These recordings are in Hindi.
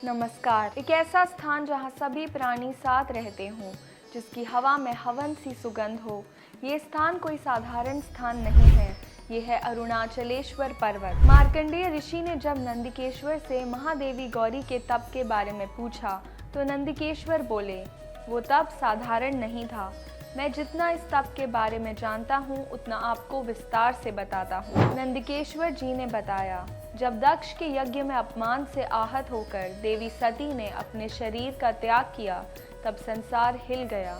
नमस्कार। एक ऐसा स्थान जहाँ सभी प्राणी साथ रहते हों, जिसकी हवा में हवन सी सुगंध हो। ये स्थान कोई साधारण स्थान नहीं है, ये है अरुणाचलेश्वर पर्वत। मार्कंडेय ऋषि ने जब नंदिकेश्वर से महादेवी गौरी के तप के बारे में पूछा, तो नंदिकेश्वर बोले, वो तप साधारण नहीं था। मैं जितना इस तप के बारे में जानता हूँ, उतना आपको विस्तार से बताता हूँ। नंदिकेश्वर जी ने बताया, जब दक्ष के यज्ञ में अपमान से आहत होकर देवी सती ने अपने शरीर का त्याग किया, तब संसार हिल गया।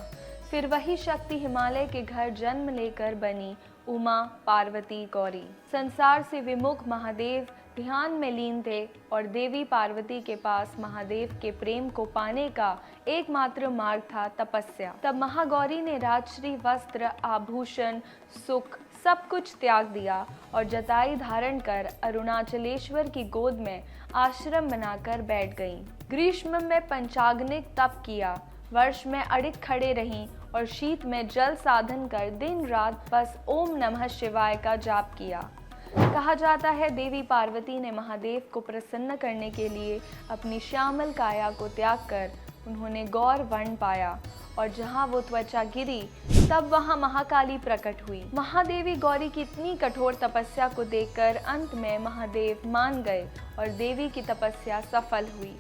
फिर वही शक्ति हिमालय के घर जन्म लेकर बनी उमा, पार्वती, गौरी। संसार से विमुख महादेव ध्यान में लीन थे और देवी पार्वती के पास महादेव के प्रेम को पाने का एकमात्र मार्ग था तपस्या। तब महागौरी ने राजश्री वस्त्र, आभूषण, सुख सब कुछ त्याग दिया और जटाई धारण कर अरुणाचलेश्वर की गोद में आश्रम बनाकर बैठ गईं। ग्रीष्म में पंचाग्निक तप किया, वर्ष में अडिग खड़े रहीं और शीत में जल साधन कर दिन रात बस ओम नमः शिवाय का जाप किया। कहा जाता है, देवी पार्वती ने महादेव को प्रसन्न करने के लिए अपनी श्यामल काया को त्याग कर उन्होंने गौर वर्ण पाया और जहाँ वो त्वचा गिरी, तब वहाँ महाकाली प्रकट हुई। महादेवी गौरी की इतनी कठोर तपस्या को देखकर अंत में महादेव मान गए और देवी की तपस्या सफल हुई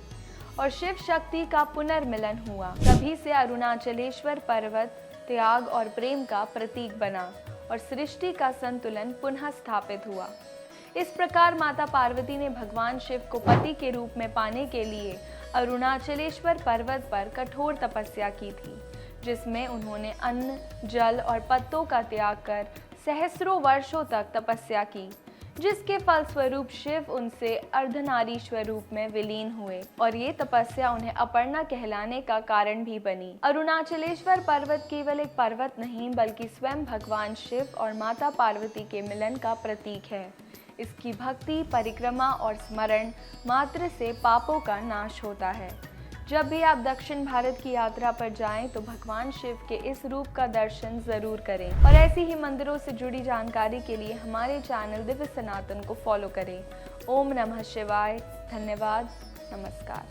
और शिव शक्ति का पुनर्मिलन हुआ। तभी से अरुणाचलेश्वर पर्वत त्याग और प्रेम का प्रतीक बना और सृष्टि का संतुलन पुनः स्थापित हुआ। इस प्रकार माता पार्वती ने भगवान शिव को पति के रूप में पाने के लिए अरुणाचलेश्वर पर्वत पर कठोर तपस्या की थी, जिसमें उन्होंने अन्न, जल और पत्तों का त्याग कर सहस्रों वर्षों तक तपस्या की, जिसके फलस्वरूप शिव उनसे अर्धनारीश्वर रूप में विलीन हुए और ये तपस्या उन्हें अपर्णा कहलाने का कारण भी बनी। अरुणाचलेश्वर पर्वत केवल एक पर्वत नहीं, बल्कि स्वयं भगवान शिव और माता पार्वती के मिलन का प्रतीक है। इसकी भक्ति, परिक्रमा और स्मरण मात्र से पापों का नाश होता है। जब भी आप दक्षिण भारत की यात्रा पर जाएं, तो भगवान शिव के इस रूप का दर्शन जरूर करें और ऐसी ही मंदिरों से जुड़ी जानकारी के लिए हमारे चैनल दिव्य सनातन को फॉलो करें। ओम नमः शिवाय। धन्यवाद। नमस्कार।